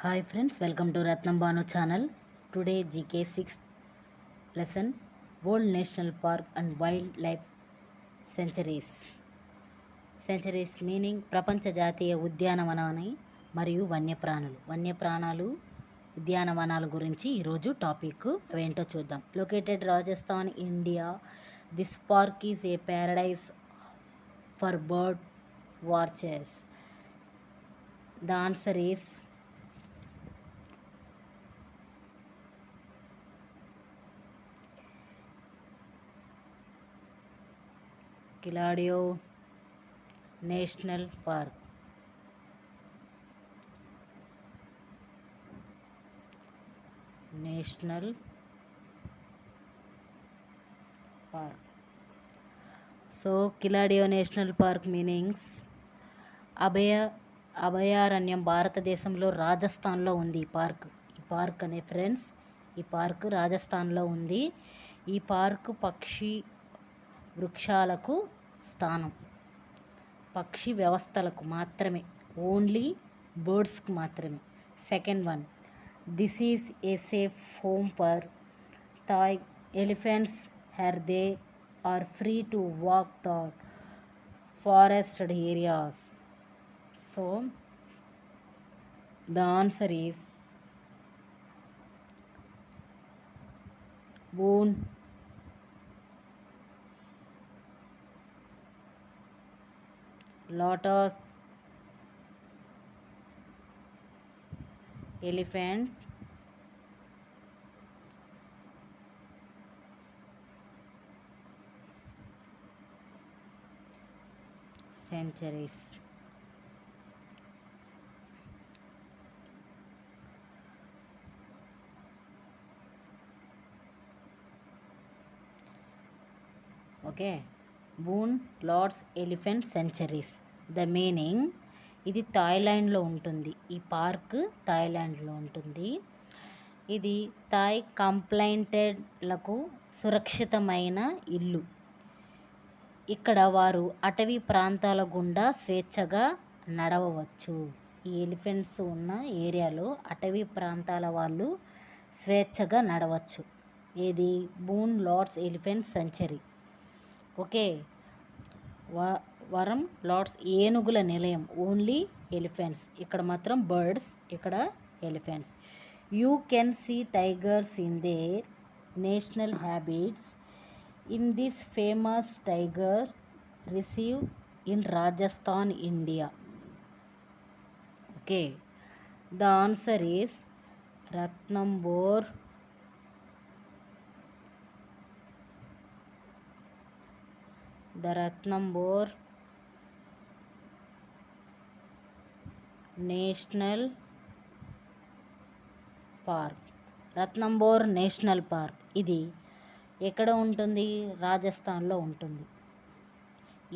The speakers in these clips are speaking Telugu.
Hi friends, welcome to Ratnam Banu channel. Today GK 6th lesson, World National Park and Wildlife Sanctuaries. Sanctuaries meaning ప్రపంచ జాతీయ ఉద్యానవనాన్ని మరియు వన్యప్రాణాలు ఉద్యానవనాల గురించి ఈరోజు టాపిక్ అవేంటో చూద్దాం. Located Rajasthan, India. This park is a Paradise for bird watchers. The answer is Kiladio National Park. National Park. So Kiladio National Park meanings అభయారణ్యం భారతదేశంలో రాజస్థాన్లో ఉంది. ఈ పార్క్ అనే ఫ్రెండ్స్, ఈ పార్క్ రాజస్థాన్లో ఉంది. ఈ పార్క్ పక్షి వృక్షాలకు స్థానం, పక్షి వ్యవస్థలకు మాత్రమే, ఓన్లీ బర్డ్స్కి మాత్రమే. Second one, this is a safe home for Thai elephants where they are free to walk the forested areas. So the answer is Boon. Lotus elephant sanctuaries. Okay, Boon Lott's elephant sanctuaries. The meaning, ఇది థాయిలాండ్లో ఉంటుంది. ఈ పార్క్ థాయిలాండ్లో ఉంటుంది. ఇది థాయ్ కంప్లైంటెడ్లకు సురక్షితమైన ఇల్లు. ఇక్కడ వారు అటవీ ప్రాంతాల గుండా స్వేచ్ఛగా నడవవచ్చు. ఈ ఎలిఫెంట్స్ ఉన్న ఏరియాలో అటవీ ప్రాంతాల వాళ్ళు స్వేచ్ఛగా నడవచ్చు. ఇది Boon Lott's elephant sanctuary. Okay, వరం లార్డ్స్ ఏనుగుల నిలయం, ఓన్లీ ఎలిఫెంట్స్. ఇక్కడ మాత్రం బర్డ్స్, ఇక్కడ elephants. You can see tigers in their national habitats. In this famous tiger reserve in Rajasthan, India. Okay, the answer is Ranthambore. The Ratnambore national park. Ranthambore national park ఇది ఎక్కడ ఉంటుంది? రాజస్థాన్లో ఉంటుంది.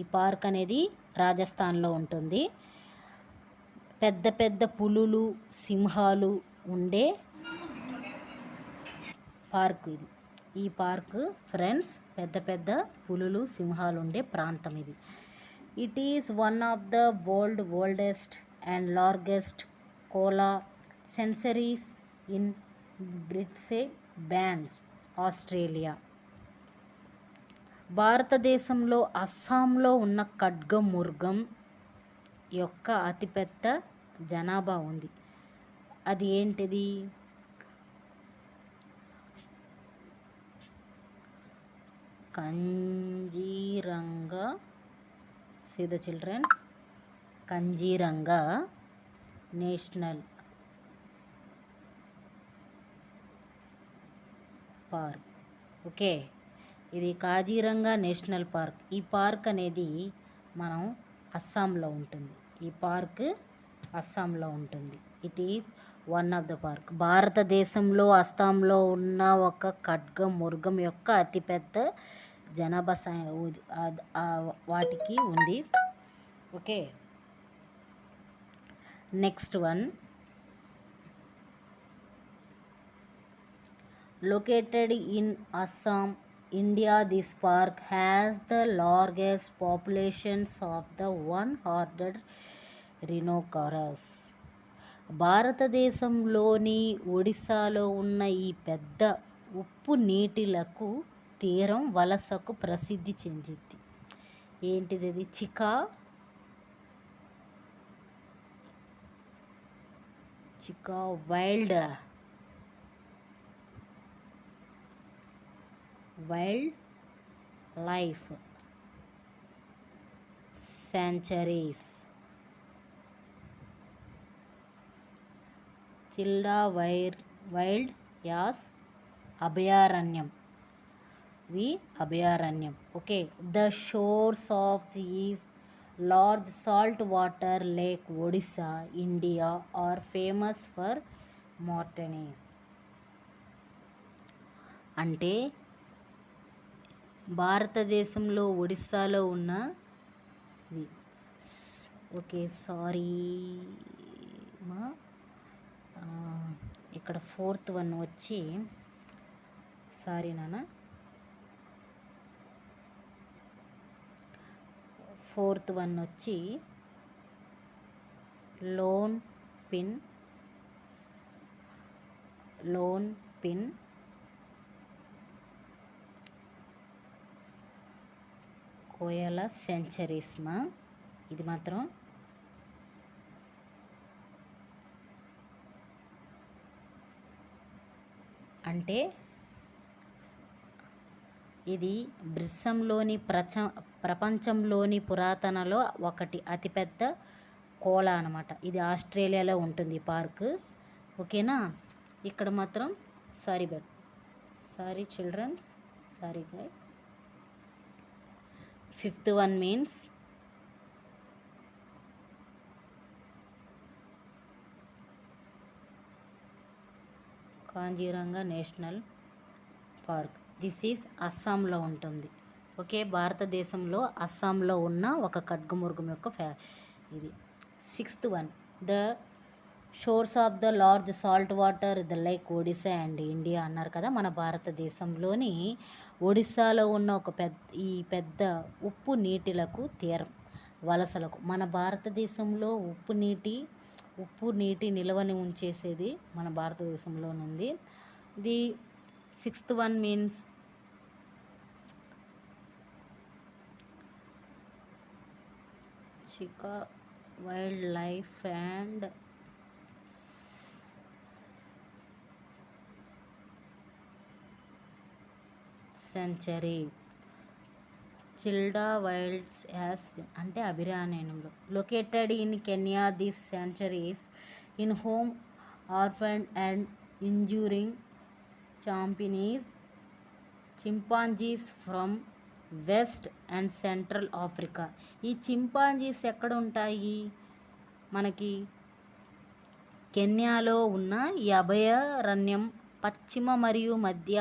ఈ పార్క్ అనేది రాజస్థాన్లో ఉంటుంది. పెద్ద పెద్ద పులులు, సింహాలు ఉండే పార్క్ ఇది. ఈ పార్క్ ఫ్రెండ్స్, పెద్ద పెద్ద పులులు, సింహాలు ఉండే ప్రాంతం ఇది. It is one of the oldest and largest koala sanctuaries in Brisbane, Australia. భారతదేశంలో అస్సాంలో ఉన్న ఖడ్గమృగం యొక్క అతిపెద్ద జనాభా ఉంది. అది ఏంటిది? Kaziranga. See the childrens, Kaziranga national park. Okay, ఇది కాజీరంగా నేషనల్ పార్క్. ఈ పార్క్ అనేది మనం అస్సాంలో ఉంటుంది. ఈ పార్క్ అస్సాంలో ఉంటుంది. It is one of the park. భారతదేశంలో అస్సాంలో ఉన్న ఒక ఖడ్గమృగం యొక్క అతిపెద్ద జనాభా వాటికి ఉంది. Okay, next one, located in Assam, India. This park has the largest populations of the one-horned rhinoceros. భారతదేశంలోని ఒడిశాలో ఉన్న ఈ పెద్ద ఉప్పు నీటిలకు తీరం వలసకు ప్రసిద్ధి చెందింది. ఏంటిది అది? చికా వైల్డ్ లైఫ్ సెంచరీస్. చిల్డా వైల్డ్ యాస్ అభయారణ్యం. అభయారణ్యం. Okay. The shores of these large saltwater lake Odisha, India are famous for martinis. అంటే భారతదేశంలో ఒడిస్సాలో ఉన్న ఓకే సారీ మా ఇక్కడ 4th వన్ వచ్చి సారీ నాన్న 4th వన్ వచ్చి లోన్ పిన్ కోయల సెంచరీస్ మా. ఇది మాత్రం అంటే ఇది బ్రిస్సంలోని ప్రపంచంలోని పురాతనలో ఒకటి అతిపెద్ద కోల అనమాట. ఇది ఆస్ట్రేలియాలో ఉంటుంది పార్క్. ఓకేనా. ఇక్కడ మాత్రం sorry childrens, sorry guy. 5th one means Kaziranga national park. This is అస్సాంలో ఉంటుంది. ఓకే. భారతదేశంలో అస్సాంలో ఉన్న ఒక ఖడ్గమృగం యొక్క ఇది. 6th one the shores of the large salt water the like Odisha and India అన్నారు కదా. మన భారతదేశంలోని ఒడిశాలో ఉన్న ఈ పెద్ద ఉప్పు నీటిలకు తీరం వలసలకు. మన భారతదేశంలో ఉప్పు నీటి నిల్వని ఉంచేసేది మన భారతదేశంలోనుంది. ది 6th వన్ మీన్స్ చికా వైల్డ్ లైఫ్ అండ్ సెంచరీ. చిల్డా వైల్డ్స్ యాస్ అంటే అభయారణ్యంలో. Located in Kenya, this sanctuaries in home orphaned and injuring chimpanzees from west and central Africa. ఈ చింపాంజీస్ ఎక్కడ ఉంటాయి? మనకి కెన్యాలో ఉన్న ఈ అభయారణ్యం పశ్చిమ మరియు మధ్య